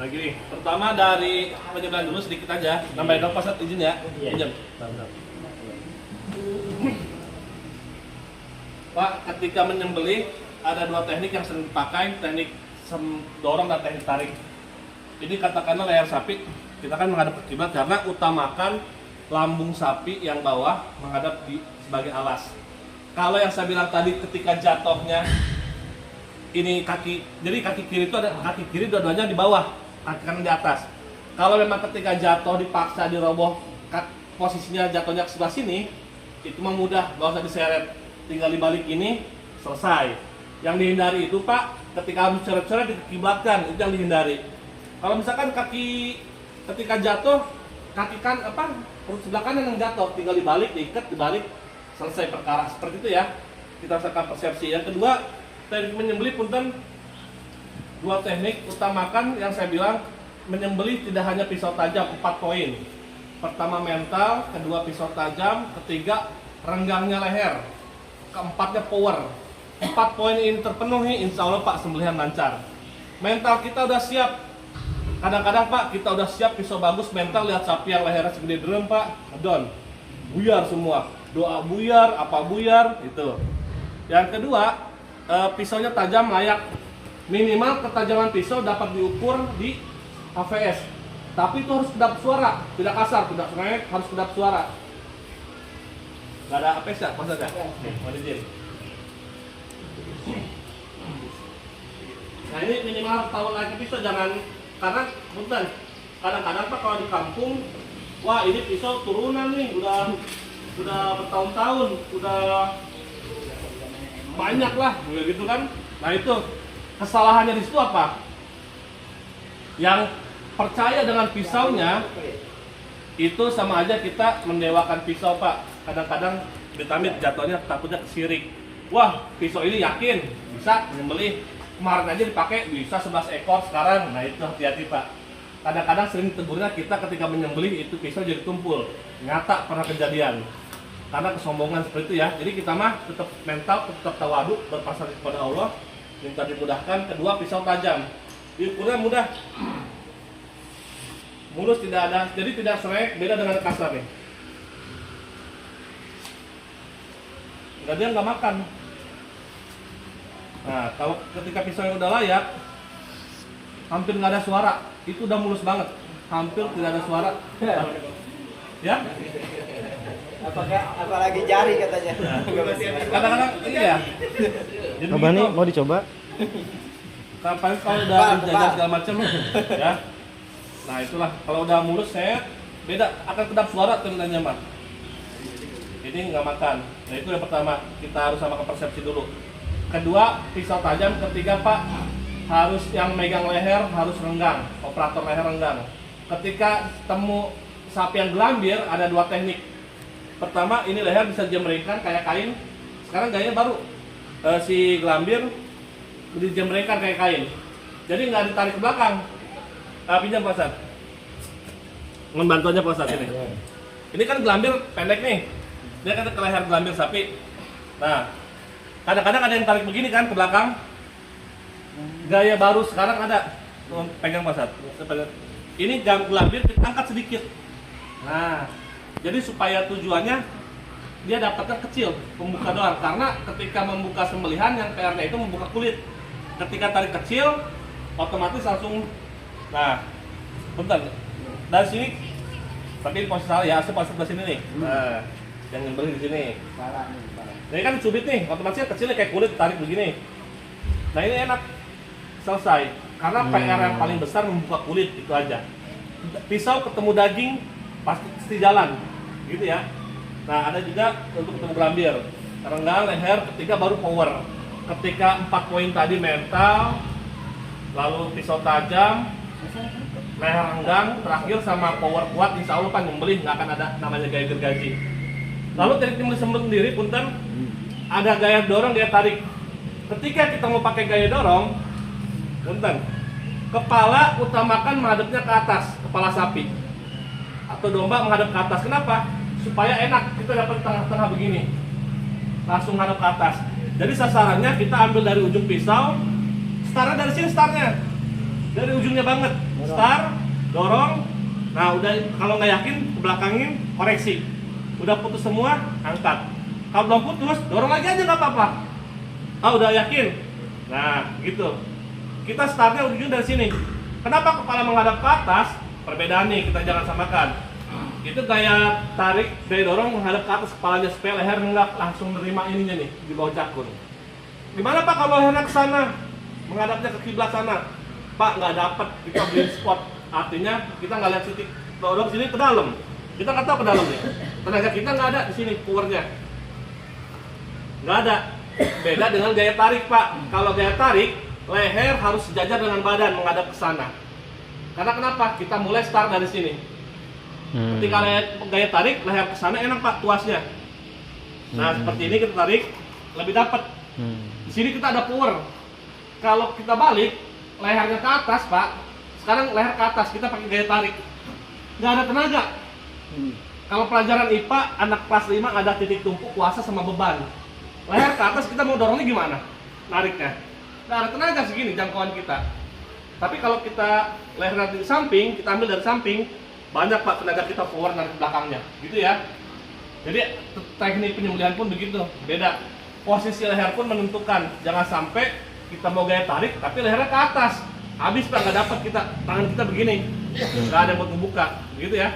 Nah gini, pertama dari penyembelihan dulu sedikit aja. Nambahin dong Pak, izin ya. Pinjam. Pak, ketika menyembelih ada dua teknik yang sering dipakai, teknik dorong dan teknik tarik. Ini katakanlah leher sapi, kita kan menghadap ke kiblat karena utamakan lambung sapi yang bawah menghadap di sebagai alas. Kalau yang saya bilang tadi ketika jatuhnya ini kaki, jadi kaki kiri itu ada kaki kiri dua-duanya di bawah, kaki kanan di atas. Kalau memang ketika jatuh dipaksa diroboh, posisinya jatuhnya ke sebelah sini, itu mah mudah, nggak usah diseret, tinggal dibalik ini selesai. Yang dihindari itu Pak, ketika habis coret-coret dikiblatkan, itu yang dihindari. Kalau misalkan kaki ketika jatuh, kaki kan perut sebelah kanan yang jatuh, tinggal dibalik, diikat, dibalik, selesai perkara. Seperti itu ya. Kita rasakan persepsi. Yang kedua, teknik menyembelih punten dua teknik utamakan yang saya bilang menyembelih tidak hanya pisau tajam 4 poin. Pertama mental, kedua pisau tajam, ketiga renggangnya leher, keempatnya power. 4 poin ini terpenuhi, insya Allah Pak sembelihan lancar. Mental kita udah siap. Kadang-kadang Pak kita udah siap pisau bagus mental, lihat sapi yang lehernya segede drum Pak, ngedon, buyar semua, doa buyar, apa buyar itu. Yang kedua, pisaunya tajam layak, minimal ketajaman pisau dapat diukur di HVS. Tapi itu harus kedap suara, tidak kasar, tidak serengek, harus kedap suara. Gak ada APS ya, pas aja. Mau izin. Nah ini minimal tahun lagi pisau, jangan, karena punten kadang-kadang Pak kalau di kampung, wah ini pisau turunan nih, udah bertahun-tahun, udah banyak lah, gitu kan. Nah itu kesalahannya di situ apa? Yang percaya dengan pisaunya itu sama aja kita mendewakan pisau Pak. Kadang-kadang ditamit jatuhnya takutnya kesirik. Wah pisau ini yakin bisa menyembelih, kemarin aja dipakai bisa 11 ekor sekarang. Nah itu hati-hati Pak. Kadang-kadang sering tegurnya kita ketika menyembelih itu pisau jadi tumpul. Nyata pernah kejadian. Karena kesombongan seperti itu ya. Jadi kita mah tetap mental, tetap tawadu, berpasrah kepada Allah, minta dimudahkan. Kedua, pisau tajam, diukurnya mudah, mulus, tidak ada, jadi tidak serek, beda dengan kasar nih. Dia nggak makan. Nah, kalau ketika pisau yang udah layak, hampir nggak ada suara, itu udah mulus banget, hampir tidak ada suara. Ya? Apalagi jari katanya. Kadang-kadang iya. Jadi Abah nih mau dicoba? Kapan kalau udah jajan segala macam ya. Nah itulah kalau udah mulus saya beda, akan kedap suara tentunya Pak. Ini nggak makan. Nah itu yang pertama, kita harus samakan persepsi dulu. Kedua, pisau tajam. Ketiga Pak, harus yang megang leher harus renggang, operator leher renggang. Ketika temu sapi yang gelambir ada dua teknik. Pertama, ini leher bisa dijembrengkan kayak kain. Sekarang gayanya baru, si gelambir dijembrengkan kayak kain. Jadi nggak ditarik ke belakang. Pinjam Pak Ustadz. Mohon bantuannya Pak Ustadz ini. Ini kan gelambir pendek nih. Dia kan ke leher gelambir sapi. Nah, kadang-kadang ada yang tarik begini kan ke belakang. Gaya baru sekarang ada. Pegang Pak Ustadz. Ini gelambir kita angkat sedikit. Nah, jadi supaya tujuannya dia dapatnya kecil, membuka doang. Karena ketika membuka sembelihan yang PR-nya itu membuka kulit. Ketika tarik kecil, otomatis langsung. Nah, bentar. Dari sini, tapi posisi salah ya, asal posisi sebelah sini nih. Nah, yang nyembelih di sini. Jadi kan cubit nih, otomatis kecilnya kayak kulit tarik begini. Nah ini enak, selesai. Karena PR yang paling besar membuka kulit itu aja. Pisau ketemu daging pasti jalan, gitu ya. Nah ada juga untuk ketemu gelambir, renggang, leher, ketiga baru power. Ketika 4 poin tadi mental, lalu pisau tajam, leher renggang, terakhir sama power kuat, insya Allah Pak nyembelih nggak akan ada namanya gaya gergaji. Lalu teknik menyembelih sendiri punten, ada gaya dorong, gaya tarik. Ketika kita mau pakai gaya dorong, punten, kepala utamakan menghadapnya ke atas, kepala sapi atau domba menghadap ke atas. Kenapa? Supaya enak, kita dapat tengah-tengah begini, langsung menghadap ke atas. Jadi sasarannya kita ambil dari ujung pisau, startnya dari sini, startnya dari ujungnya banget, start, dorong. Nah udah, kalau nggak yakin ke belakangin, koreksi. Udah putus semua, angkat. Kalau belum putus, dorong lagi aja nggak apa-apa. Udah yakin. Nah gitu. Kita startnya ujung dari sini. Kenapa kepala menghadap ke atas? Perbedaan nih, kita jangan samakan. Itu gaya tarik, gaya dorong menghadap ke atas kepalanya supaya leher nggak langsung nerima ininya nih di bawah cakun. Gimana Pak kalau lehernya ke sana, menghadapnya ke kiblat sana? Pak nggak dapat, kita blind spot. Artinya kita nggak lihat titik dorong sini ke dalam. Kita nggak tahu ke dalam nih. Tenaga kita nggak ada di sini powernya. Nggak ada. Beda dengan gaya tarik Pak. Kalau gaya tarik, leher harus sejajar dengan badan menghadap ke sana. Karena kenapa? Kita mulai start dari sini. Ketika gaya tarik, leher ke sana enak Pak tuasnya. Nah seperti ini kita tarik, lebih dapat. Di sini kita ada power. Kalau kita balik, lehernya ke atas Pak. Sekarang leher ke atas, kita pakai gaya tarik. Nggak ada tenaga. Kalau pelajaran IPA, anak kelas 5 ada titik tumpuk kuasa sama beban. Leher ke atas kita mau dorongnya gimana? Nariknya. Nggak ada tenaga segini jangkauan kita. Tapi kalau kita leher di samping, kita ambil dari samping, banyak Pak tenaga kita power narik ke belakangnya. Gitu ya. Jadi teknik penyembelihan pun begitu, beda. Posisi leher pun menentukan. Jangan sampai kita mau gaya tarik, tapi lehernya ke atas. Habis Pak, nggak dapat kita, tangan kita begini. Nggak ada yang buat membuka. Begitu ya.